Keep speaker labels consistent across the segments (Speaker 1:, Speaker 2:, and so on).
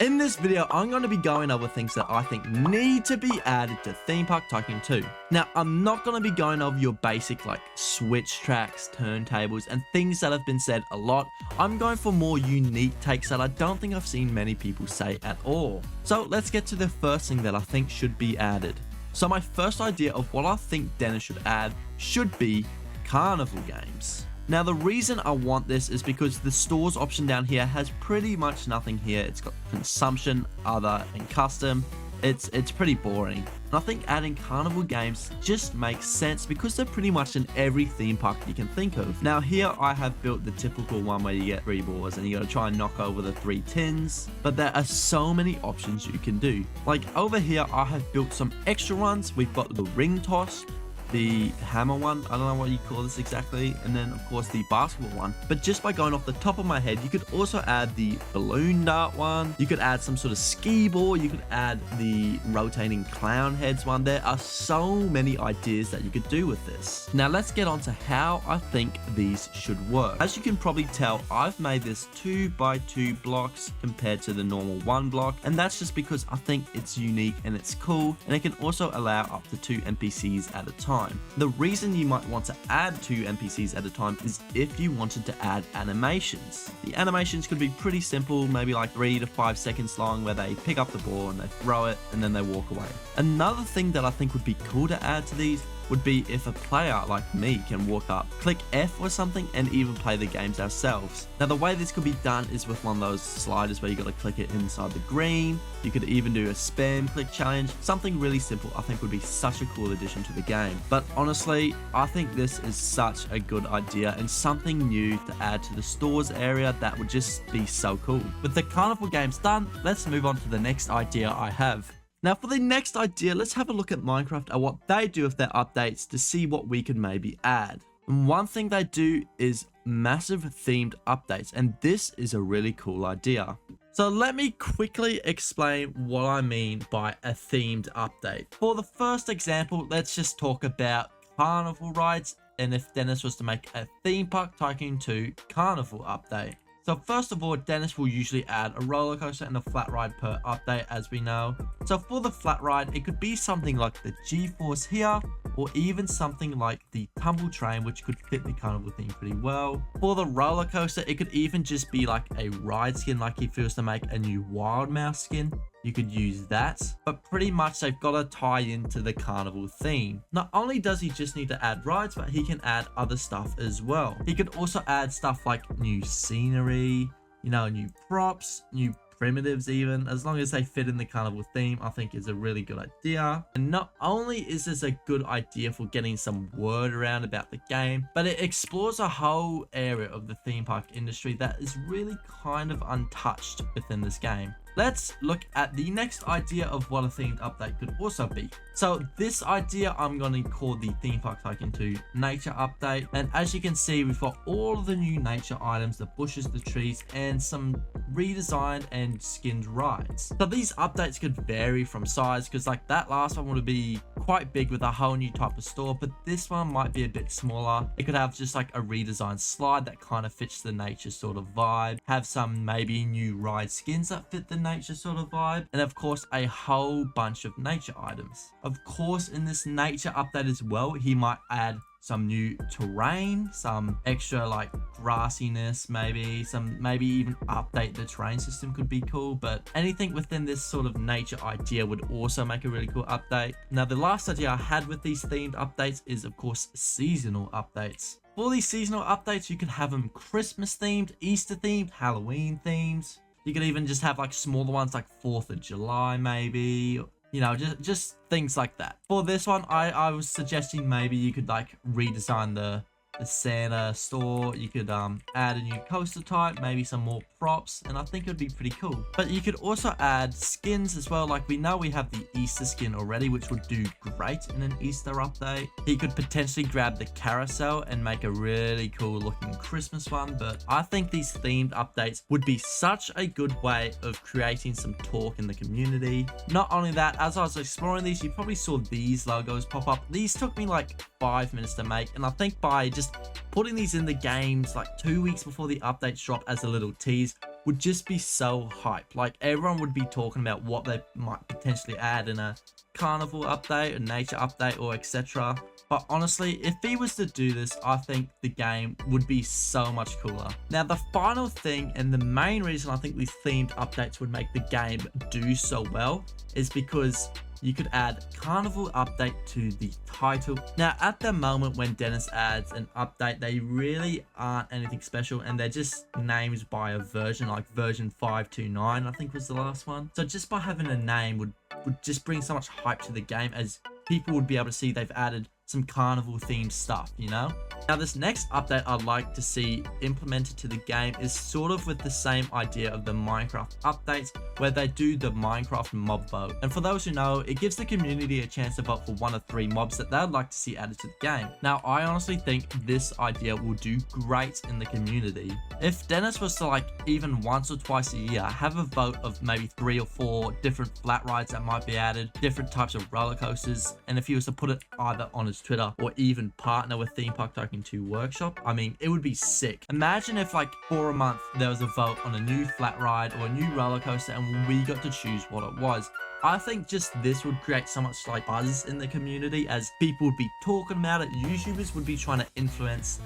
Speaker 1: In this video, I'm going to be going over things that I think need to be added to Theme Park Tycoon 2. Now, I'm not going to be going over your basic like switch tracks, turntables, and things that have been said a lot. I'm going for more unique takes that I don't think I've seen many people say at all. So let's get to the first thing that I think should be added. So my first idea of what I think Dennis should add should be Carnival Games. Now the reason I want this is because the stores option down here has pretty much nothing here. It's got consumption, other, and custom. It's pretty boring. And I think adding Carnival Games just makes sense because they're pretty much in every theme park you can think of. Now here I have built the typical one where you get 3 balls and you gotta try and knock over the 3 tins. But there are so many options you can do. Like over here I have built some extra ones. We've got the ring toss, the hammer one, I don't know what you call this exactly, and then of course the basketball one. But just by going off the top of my head, you could also add the balloon dart one, you could add some sort of ski ball, you could add the rotating clown heads one. There are so many ideas that you could do with this. Now let's get on to how I think these should work. As you can probably tell, I've made this 2x2 blocks compared to the normal 1 block, and that's just because I think it's unique and it's cool, and it can also allow up to 2 NPCs at a time. The reason you might want to add 2 NPCs at a time is if you wanted to add animations. The animations could be pretty simple, maybe like 3 to 5 seconds long, where they pick up the ball and they throw it and then they walk away. Another thing that I think would be cool to add to these would be if a player like me can walk up, click F or something, and even play the games ourselves. Now the way this could be done is with one of those sliders where you gotta click it inside the green. You could even do a spam click challenge. Something really simple I think would be such a cool addition to the game. But honestly, I think this is such a good idea and something new to add to the stores area that would just be so cool. With the Carnival Games done, let's move on to the next idea I have. Now for the next idea, let's have a look at Minecraft and what they do with their updates to see what we could maybe add. And one thing they do is massive themed updates, and this is a really cool idea. So let me quickly explain what I mean by a themed update. For the first example, let's just talk about carnival rides, and if Dennis was to make a Theme Park Tycoon 2 carnival update. So first of all, Dennis will usually add a roller coaster and a flat ride per update, as we know. So for the flat ride, it could be something like the G-Force here, or even something like the tumble train, which could fit the carnival theme pretty well. For the roller coaster, it could even just be like a ride skin, like if he was to make a new Wild Mouse skin. You could use that, but pretty much they've got to tie into the carnival theme. Not only does he just need to add rides, but he can add other stuff as well. He could also add stuff like new scenery, you know, new props, new primitives even, as long as they fit in the carnival theme. I think is a really good idea. And not only is this a good idea for getting some word around about the game, but it explores a whole area of the theme park industry that is really kind of untouched within this game. Let's look at the next idea of what a themed update could also be. So this idea I'm going to call the Theme Park Tycoon 2 Nature Update. And as you can see, we've got all of the new nature items, the bushes, the trees, and some redesigned and skinned rides. So these updates could vary from size, because like that last one would be quite big with a whole new type of store, but this one might be a bit smaller. It could have just like a redesigned slide that kind of fits the nature sort of vibe, have some maybe new ride skins that fit the nature sort of vibe, and of course a whole bunch of nature items. Of course, in this nature update as well, he might add some new terrain, some extra like grassiness, maybe even update the terrain system could be cool. But anything within this sort of nature idea would also make a really cool update. Now the last idea I had with these themed updates is of course seasonal updates. For these seasonal updates, you could have them Christmas themed, Easter themed, Halloween themed. You could even just have like smaller ones like 4th of July maybe, you know, just things like that. For this one, I was suggesting maybe you could like redesign the Santa store. You could add a new coaster type, maybe some more props, and I think it would be pretty cool. But you could also add skins as well. Like we know we have the Easter skin already, which would do great in an Easter update. He could potentially grab the carousel and make a really cool looking Christmas one. But I think these themed updates would be such a good way of creating some talk in the community. Not only that, as I was exploring these, you probably saw these logos pop up. These took me like 5 minutes to make, and I think by just putting these in the games like 2 weeks before the updates drop as a little tease would just be so hype. Like, everyone would be talking about what they might potentially add in a carnival update, a nature update, or etc. But honestly, if he was to do this, I think the game would be so much cooler. Now, the final thing and the main reason I think these themed updates would make the game do so well is because you could add Carnival update to the title. Now, at the moment when Dennis adds an update, they really aren't anything special, and they're just names by a version, like version 529, I think was the last one. So just by having a name would just bring so much hype to the game, as people would be able to see they've added some carnival themed stuff, you know? Now, this next update I'd like to see implemented to the game is sort of with the same idea of the Minecraft updates, where they do the Minecraft mob vote. And for those who know, it gives the community a chance to vote for one of 3 mobs that they'd like to see added to the game. Now, I honestly think this idea will do great in the community. If Dennis was to, like, even once or twice a year have a vote of maybe 3 or 4 different flat rides that might be added, different types of roller coasters, and if he was to put it either on his Twitter or even partner with Theme Park Tycoon 2 Workshop, I mean, it would be sick. Imagine if, like, for a month there was a vote on a new flat ride or a new roller coaster and we got to choose what it was. I think just this would create so much, like, buzz in the community, as people would be talking about it. YouTubers would be trying to influence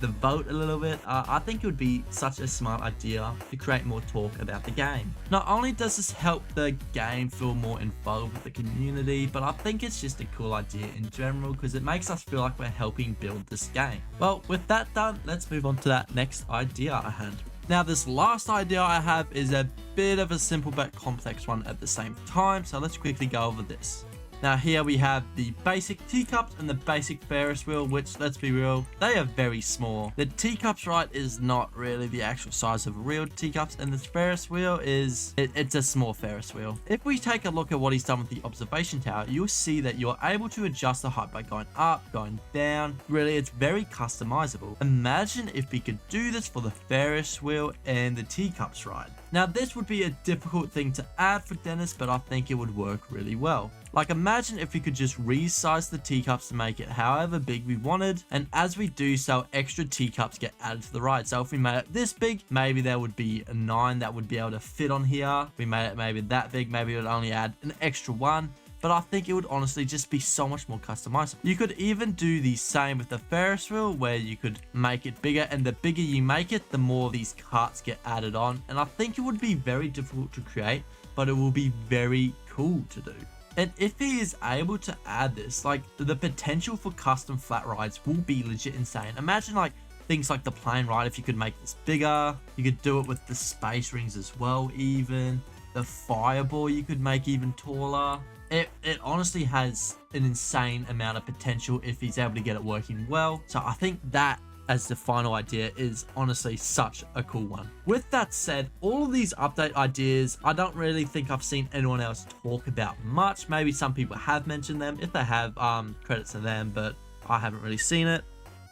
Speaker 1: the vote a little bit. I think it would be such a smart idea to create more talk about the game. Not only does this help the game feel more involved with the community, but I think it's just a cool idea in general, because it makes us feel like we're helping build this game. Well, with that done, let's move on to that next idea I had. Now, this last idea I have is a bit of a simple but complex one at the same time, so let's quickly go over this. Now, here we have the basic teacups and the basic Ferris wheel, which, let's be real, they are very small. The teacups, right, is not really the actual size of real teacups, and this Ferris wheel is, it's a small Ferris wheel. If we take a look at what he's done with the observation tower, you'll see that you're able to adjust the height by going up, going down. Really, it's very customizable. Imagine if we could do this for the Ferris wheel and the teacups ride. Now, this would be a difficult thing to add for Dennis, but I think it would work really well. Like, imagine if we could just resize the teacups to make it however big we wanted, and as we do so, extra teacups get added to the ride. So if we made it this big, maybe there would be a 9 that would be able to fit on here. If we made it maybe that big, maybe it would only add an extra 1. But I think it would honestly just be so much more customizable. You could even do the same with the Ferris wheel, where you could make it bigger, and the bigger you make it, the more these carts get added on. And I think it would be very difficult to create, but it will be very cool to do. And if he is able to add this, like, the potential for custom flat rides will be legit insane. Imagine, like, things like the plane ride, if you could make this bigger. You could do it with the space rings as well, even. The fireball you could make even taller. It honestly has an insane amount of potential if he's able to get it working well. So I think that, as the final idea, is honestly such a cool one. With that said, all of these update ideas, I don't really think I've seen anyone else talk about much. Maybe some people have mentioned them. If they have, credits to them, but I haven't really seen it.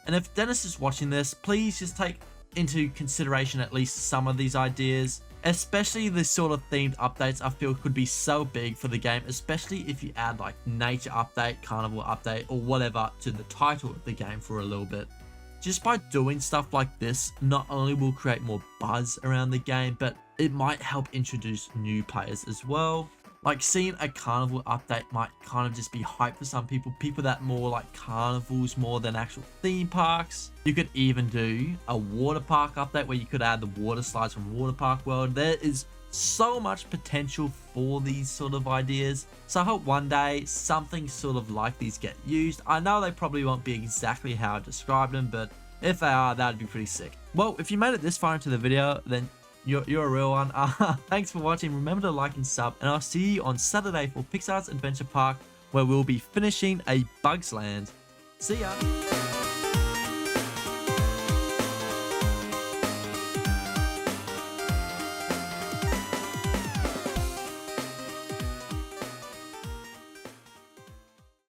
Speaker 1: And if Dennis is watching this, please just take into consideration at least some of these ideas. Especially the sort of themed updates I feel could be so big for the game, especially if you add, like, nature update, carnival update, or whatever to the title of the game for a little bit. Just by doing stuff like this, not only will create more buzz around the game, but it might help introduce new players as well. Like, seeing a carnival update might kind of just be hype for some people that more like carnivals more than actual theme parks. You could even do a water park update where you could add the water slides from Water Park World. There is so much potential for these sort of ideas. So I hope one day something sort of like these get used. I know they probably won't be exactly how I described them, but if they are, that'd be pretty sick. Well, if you made it this far into the video, then you're a real one. Thanks for watching. Remember to like and sub, and I'll see you on Saturday for Pixar's Adventure Park, where we'll be finishing a Bugs Land. See ya!